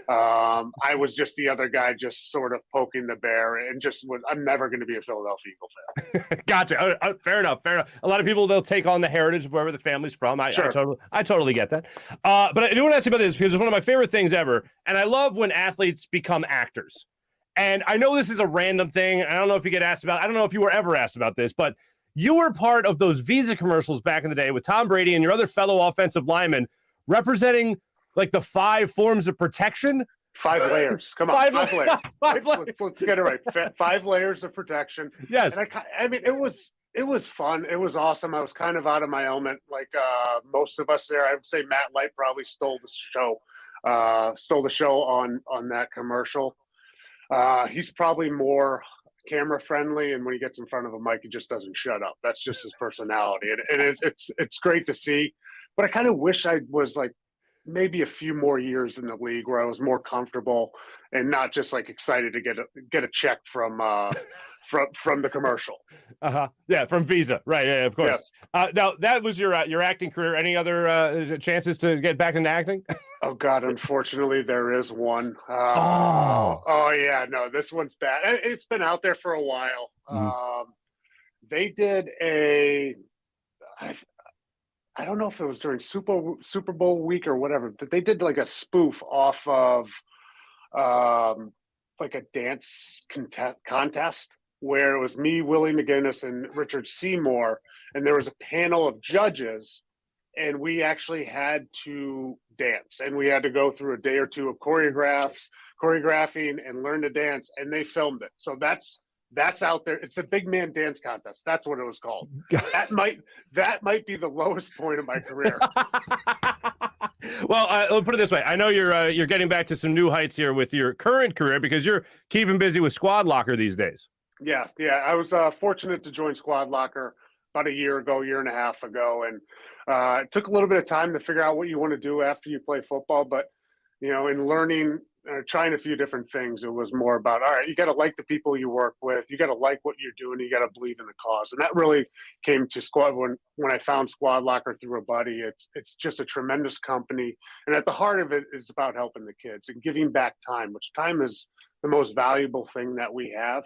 I was just the other guy, just sort of poking the bear, and I'm never going to be a Philadelphia Eagle fan. Gotcha. Fair enough. A lot of people, they'll take on the heritage of wherever the family's from. I totally get that. But I do want to ask you about this because it's one of my favorite things ever. And I love when athletes become actors. And I know this is a random thing. I don't know if you get asked about, I don't know if you were ever asked about this, but you were part of those Visa commercials back in the day with Tom Brady and your other fellow offensive linemen representing like the 5 forms of protection. 5 layers. Come on, 5 layers. Let's get it right. 5 layers of protection. Yes. And I mean, it was fun. It was awesome. I was kind of out of my element, like most of us there. I would say Matt Light probably stole the show on that commercial. He's probably more camera friendly, and when he gets in front of a mic, he just doesn't shut up. That's just his personality, and it's great to see. But I kind of wish I was like maybe a few more years in the league where I was more comfortable and not just like excited to get a check from the commercial. Yeah, from Visa, right? Yeah, of course. Yes. Now that was your acting career. Any other chances to get back into acting? Oh God, unfortunately there is one. Oh yeah, no, this one's bad. It's been out there for a while. Mm-hmm. They did I don't know if it was during Super Bowl week or whatever, but they did like a spoof off of like a dance contest where it was me, Willie McGinnis, and Richard Seymour, and there was a panel of judges, and we actually had to dance, and we had to go through a day or two of choreographing and learn to dance, and they filmed it. So that's out there. It's a big man dance contest. That's what it was called. That might be the lowest point of my career. Well, let me put it this way. I know you're getting back to some new heights here with your current career because you're keeping busy with Squad Locker these days. Yeah. I was fortunate to join Squad Locker about a year and a half ago, and it took a little bit of time to figure out what you want to do after you play football. But in learning, trying a few different things, it was more about, all right, you got to like the people you work with, you got to like what you're doing, you got to believe in the cause, and that really came to Squad when I found Squad Locker through a buddy. It's just a tremendous company, and at the heart of it is about helping the kids and giving back time, which time is the most valuable thing that we have.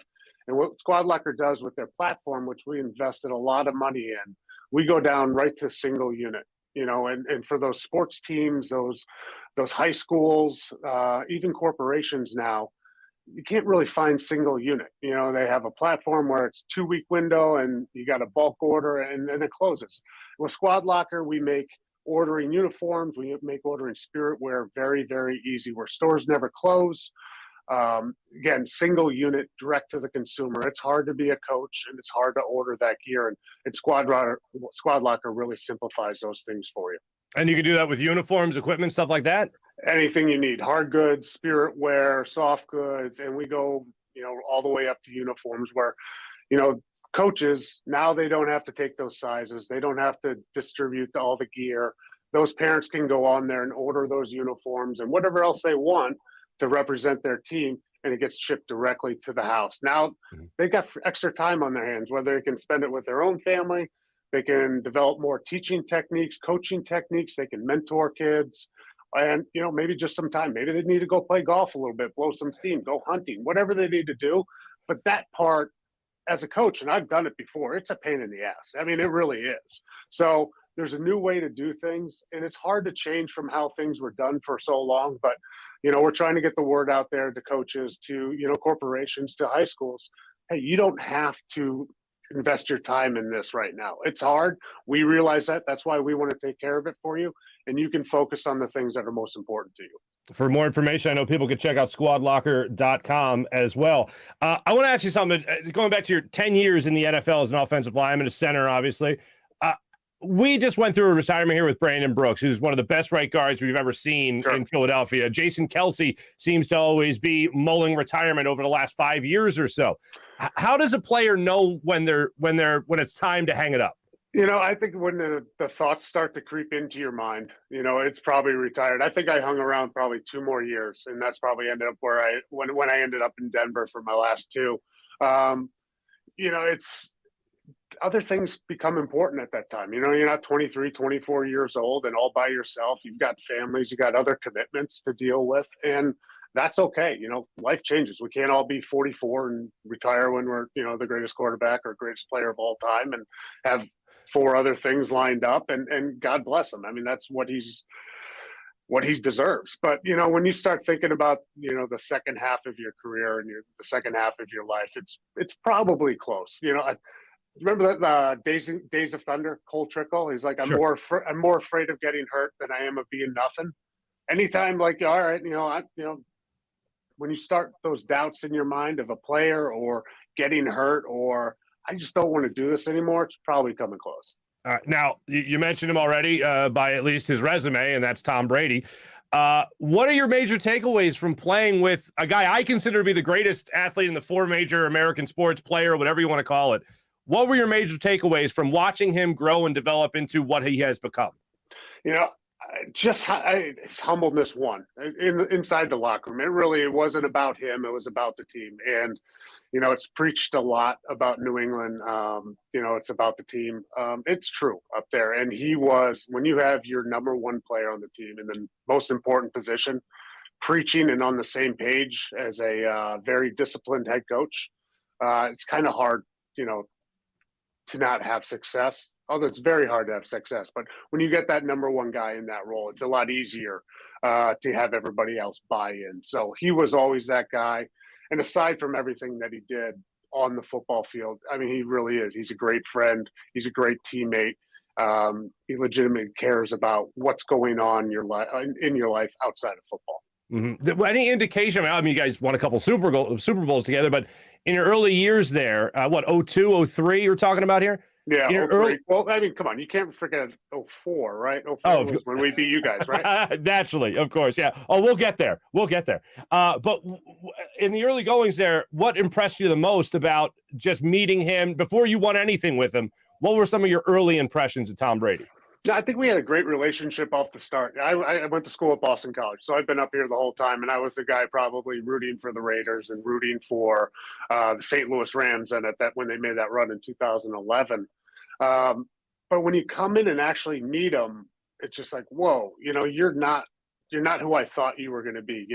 And what Squad Locker does with their platform, which we invested a lot of money in, we go down right to single unit, and for those sports teams, those high schools, even corporations now, you can't really find single unit. They have a platform where it's 2-week window and you got a bulk order and then it closes. With Squad Locker, we make ordering uniforms, we make ordering spirit wear very, very easy, where stores never close. Again, single unit, direct to the consumer. It's hard to be a coach and it's hard to order that gear, and Squad Locker really simplifies those things for you. And you can do that with uniforms, equipment, stuff like that? Anything you need, hard goods, spirit wear, soft goods, and we go, all the way up to uniforms where, coaches, now they don't have to take those sizes. They don't have to distribute all the gear. Those parents can go on there and order those uniforms and whatever else they want to represent their team, and it gets shipped directly to the house. Now they've got extra time on their hands, whether they can spend it with their own family, they can develop more teaching techniques, coaching techniques, they can mentor kids, and maybe just some time. Maybe they need to go play golf a little bit, blow some steam, go hunting, whatever they need to do. But that part, as a coach, and I've done it before, it's a pain in the ass. I mean, it really is. So there's a new way to do things, and it's hard to change from how things were done for so long. But, we're trying to get the word out there to coaches, to, corporations, to high schools. Hey, you don't have to invest your time in this right now. It's hard. We realize that. That's why we want to take care of it for you. And you can focus on the things that are most important to you. For more information, I know people could check out squadlocker.com as well. I want to ask you something. Going back to your 10 years in the NFL as an offensive lineman, a center, obviously. we just went through a retirement here with Brandon Brooks, who's one of the best right guards we've ever seen in Philadelphia. Jason Kelce seems to always be mulling retirement over the last 5 years or so. How does a player know when it's time to hang it up? I think when the thoughts start to creep into your mind, it's probably retired. I think I hung around probably 2 more years, and that's probably ended up where when I ended up in Denver for my last 2. It's other things become important at that time. You're not 23, 24 years old and all by yourself. You've got families, you got other commitments to deal with, and that's okay. Life changes. We can't all be 44 and retire when we're, the greatest quarterback or greatest player of all time and have 4 other things lined up, and God bless him. I mean, that's what he deserves. But, when you start thinking about, the second half of your career and the second half of your life, it's probably close. Remember that Days of Thunder, Cole Trickle? He's like, I'm more afraid of getting hurt than I am of being nothing. Anytime, like, all right, when you start those doubts in your mind of a player or getting hurt or I just don't want to do this anymore, it's probably coming close. All right. Now, you mentioned him already by at least his resume, and that's Tom Brady. What are your major takeaways from playing with a guy I consider to be the greatest athlete in the 4 major American sports, player, whatever you want to call it? What were your major takeaways from watching him grow and develop into what he has become? His humbleness won inside the locker room. It wasn't about him. It was about the team. And, it's preached a lot about New England. It's about the team. It's true up there. And he was, when you have your number 1 player on the team in the most important position, preaching and on the same page as a very disciplined head coach, it's kind of hard, to not have success. Although it's very hard to have success. But when you get that number 1 guy in that role, it's a lot easier to have everybody else buy in. So he was always that guy. And aside from everything that he did on the football field, I mean, he really is. He's a great friend. He's a great teammate. He legitimately cares about what's going on in your life outside of football. Mm-hmm. Any indication? I mean, you guys won a couple Super Bowls together, but in your early years there, 02, 03 you're talking about here? Yeah. Well, I mean, come on. You can't forget 04, right? 04 was when we beat you guys, right? Naturally, of course. Yeah. Oh, we'll get there. But in the early goings there, what impressed you the most about just meeting him before you won anything with him? What were some of your early impressions of Tom Brady? I think we had a great relationship off the start. I went to school at Boston College, so I've been up here the whole time, and I was the guy probably rooting for the Raiders and rooting for the St. Louis Rams, and when they made that run in 2011. But when you come in and actually meet him, it's just like, whoa, you're not who I thought you were going to be.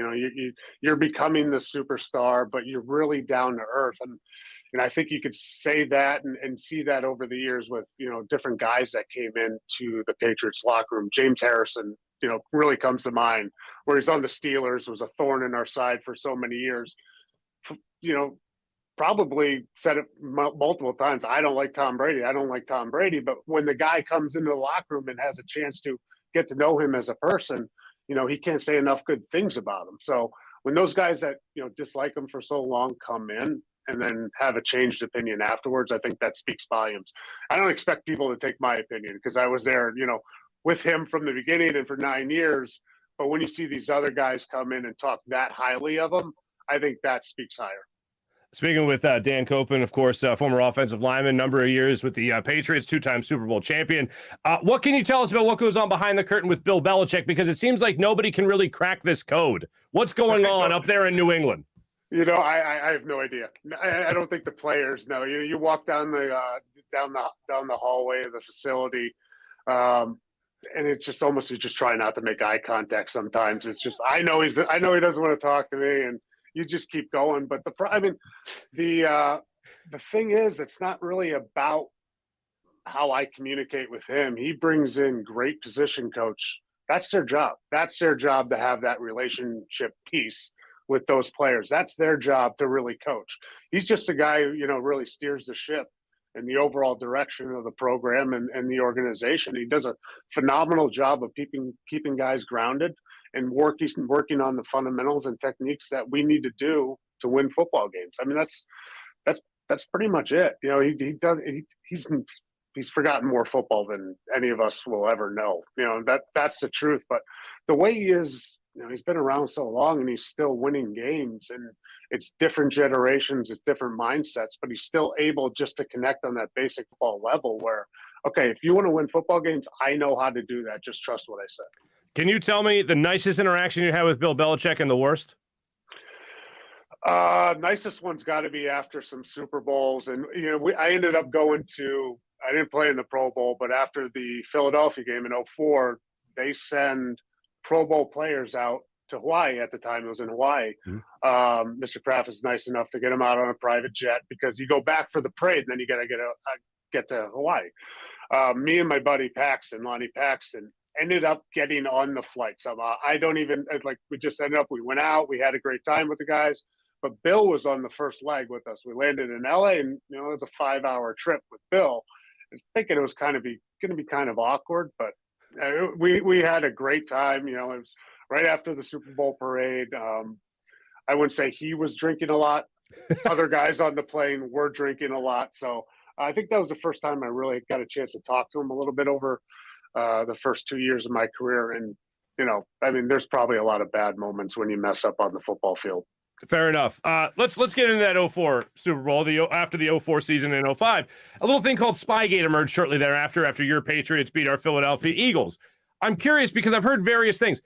You're becoming the superstar, but you're really down to earth. And I think you could say that and see that over the years with, different guys that came into the Patriots locker room. James Harrison, really comes to mind, where he's on the Steelers, was a thorn in our side for so many years. Probably said it multiple times. I don't like Tom Brady. But when the guy comes into the locker room and has a chance to get to know him as a person, he can't say enough good things about him. So when those guys that, dislike him for so long come in and then have a changed opinion afterwards, I think that speaks volumes. I don't expect people to take my opinion because I was there, with him from the beginning and for 9 years. But when you see these other guys come in and talk that highly of him, I think that speaks higher. Speaking with Dan Koppen, of course, former offensive lineman, number of years with the Patriots, 2-time Super Bowl champion. What can you tell us about what goes on behind the curtain with Bill Belichick? Because it seems like nobody can really crack this code. What's going on up there in New England? I have no idea. I don't think the players know. You walk down the hallway of the facility, and it's just almost you just try not to make eye contact. Sometimes it's just I know he doesn't want to talk to me, and you just keep going. But the thing is, it's not really about how I communicate with him. He brings in great position coach. That's their job. That's their job to have that relationship piece with those players. That's their job to really coach. He's just a guy who, really steers the ship in the overall direction of the program and the organization. He does a phenomenal job of keeping guys grounded and working on the fundamentals and techniques that we need to do to win football games. I mean, that's pretty much it. he's forgotten more football than any of us will ever know. That's the truth. But the way he is, he's been around so long and he's still winning games, and it's different generations, it's different mindsets, but he's still able just to connect on that basic football level where, okay, if you want to win football games, I know how to do that. Just trust what I say. Can you tell me the nicest interaction you had with Bill Belichick and the worst? Nicest one's got to be after some Super Bowls. And, I ended up going to, I didn't play in the Pro Bowl, but after the Philadelphia game in 2004, they send Pro Bowl players out to Hawaii. At the time, it was in Hawaii. Mm-hmm. Mr. Kraft is nice enough to get him out on a private jet because you go back for the parade and then you got to get to Hawaii. Me and my buddy Lonnie Paxton, ended up getting on the flight somehow. We just ended up, we went out, we had a great time with the guys, but Bill was on the first leg with us. We landed in LA and, it was a 5-hour trip with Bill. I was thinking it was going to be kind of awkward, but we had a great time. It was right after the Super Bowl parade. I wouldn't say he was drinking a lot. Other guys on the plane were drinking a lot. So I think that was the first time I really got a chance to talk to him a little bit over the first 2 years of my career. And, there's probably a lot of bad moments when you mess up on the football field. Fair enough. Let's get into that 2004 Super Bowl, after the 2004 season in 2005. A little thing called Spygate emerged shortly thereafter, after your Patriots beat our Philadelphia Eagles. I'm curious because I've heard various things.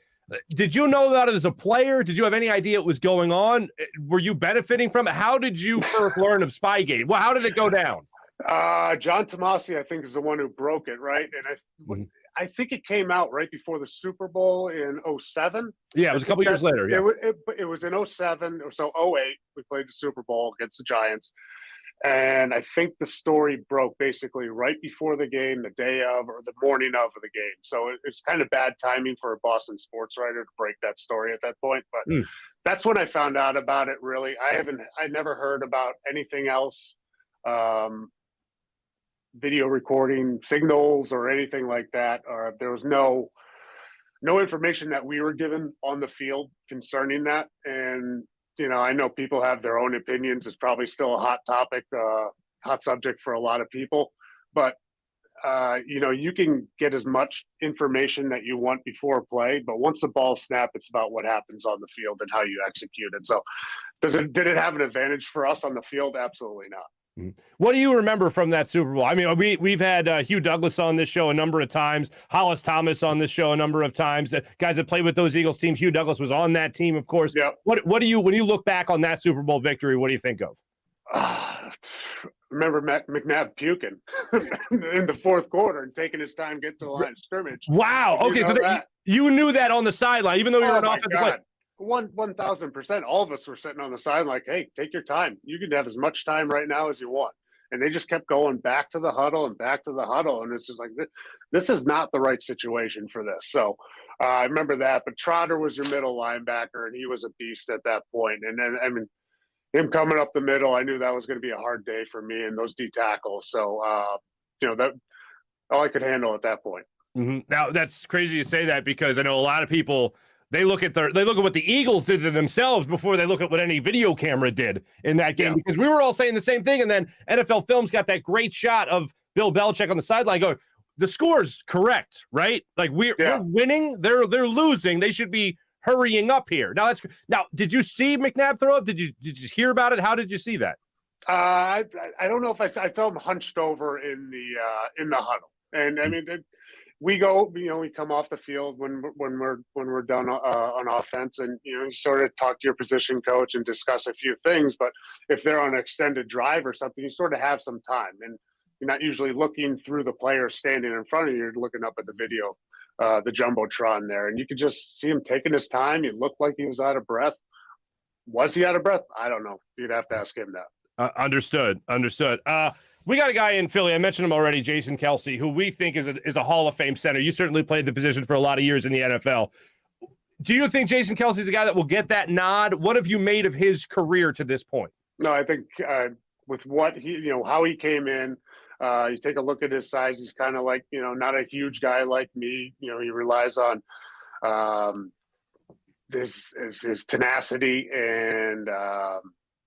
Did you know about it as a player? Did you have any idea it was going on? Were you benefiting from it? How did you first learn of Spygate? Well, how did it go down? John Tomasi, I think, is the one who broke it, right? And I think it came out right before the Super Bowl in 2007. Yeah, it was a couple years later. Yeah. It was in 2007, so 2008. We played the Super Bowl against the Giants. And I think the story broke basically right before the game, the day of, or the morning of the game. So it's kind of bad timing for a Boston sports writer to break that story at that point. But that's when I found out about it, really. I never heard about anything else. Video recording signals or anything like that. There was no information that we were given on the field concerning that. And, I know people have their own opinions. It's probably still a hot topic, hot subject for a lot of people, but you can get as much information that you want before play, but once the ball snapped, it's about what happens on the field and how you execute it. So did it have an advantage for us on the field? Absolutely not. What do you remember from that Super Bowl? I mean, we've had Hugh Douglas on this show a number of times, Hollis Thomas on this show a number of times. Guys that played with those Eagles teams. Hugh Douglas was on that team, of course. Yep. What do you, when you look back on that Super Bowl victory, what do you think of? Remember McNabb puking in the fourth quarter and taking his time getting to the line of scrimmage. Wow. Okay, so you knew that on the sideline, even though you were an offensive player. 1,000%. All of us were sitting on the side like, hey, take your time. You can have as much time right now as you want. And they just kept going back to the huddle and back to the huddle. And it's just like, this is not the right situation for this. So I remember that. But Trotter was your middle linebacker, and he was a beast at that point. And then, him coming up the middle, I knew that was going to be a hard day for me and those D tackles. So, that all I could handle at that point. Mm-hmm. Now, that's crazy to say that because I know a lot of people – They look at what the Eagles did to themselves before they look at what any video camera did in that game, because we were all saying the same thing. And then NFL Films got that great shot of Bill Belichick on the sideline going, the score's correct, right? Like we're winning, they're losing. They should be hurrying up here. Now did you see McNabb throw up? Did you hear about it? How did you see that? I don't know if I saw him hunched over in the huddle. And I mean, we come off the field when we're done on offense, and you sort of talk to your position coach and discuss a few things. But if they're on an extended drive or something, you sort of have some time, and you're not usually looking through the players standing in front of you. You're looking up at the video, the jumbotron there, and you could just see him taking his time. He looked like he was out of breath. Was he out of breath? I don't know. You'd have to ask him that. Understood. We got a guy in Philly. I mentioned him already, Jason Kelce, who we think is a Hall of Fame center. You certainly played the position for a lot of years in the NFL. Do you think Jason Kelce is a guy that will get that nod? What have you made of his career to this point? No, I think with what he, how he came in, you take a look at his size. He's kind of like, not a huge guy like me. He relies on his tenacity and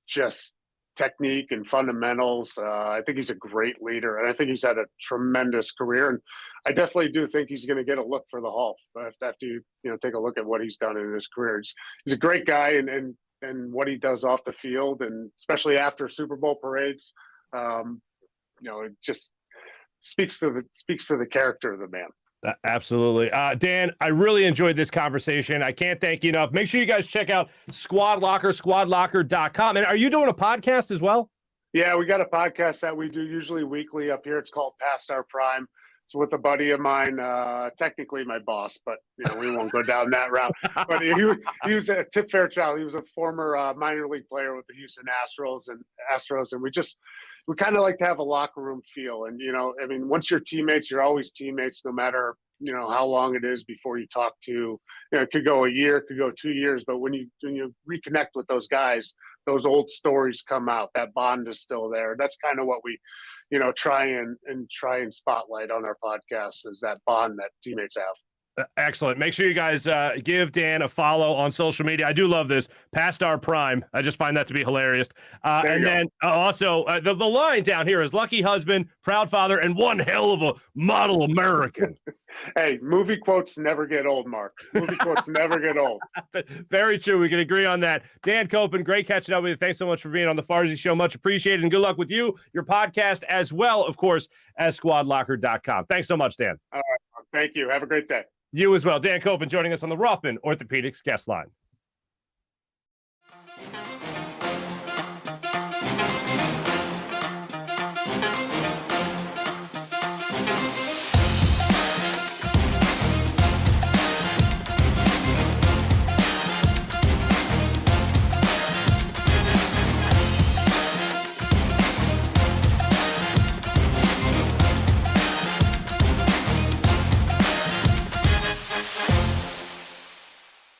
just technique and fundamentals. I think he's a great leader, and I think he's had a tremendous career. And I definitely do think he's going to get a look for the Hall after you take a look at what he's done in his career. He's a great guy, and what he does off the field, and especially after Super Bowl parades, it just speaks to the character of the man. Absolutely. Dan, I really enjoyed this conversation. I can't thank you enough. Make sure you guys check out Squad Locker, squadlocker.com. And are you doing a podcast as well? Yeah, we got a podcast that we do usually weekly up here. It's called Past Our Prime. It's with a buddy of mine, technically my boss, but we won't go down that route. But he was a Tip Fairchild. He was a former minor league player with the Houston Astros, and we kind of like to have a locker room feel. And once you're teammates, you're always teammates, no matter how long it is before you talk to. It could go a year, it could go 2 years, but when you reconnect with those guys, those old stories come out. That bond is still there. That's kind of what we try and spotlight on our podcast, is that bond that teammates have. Excellent. Make sure you guys give Dan a follow on social media. I do love this. Past Our Prime. I just find that to be hilarious. And then also the line down here is lucky husband, proud father, and one hell of a model American. Hey, movie quotes never get old, Mark. Movie quotes never get old. Very true. We can agree on that. Dan Koppen, great catching up with you. Thanks so much for being on the Farzy Show. Much appreciated. And good luck with you, your podcast, as well, of course, as squadlocker.com. Thanks so much, Dan. All right. Thank you. Have a great day. You as well. Dan Koppen joining us on the Rothman Orthopaedics guest line.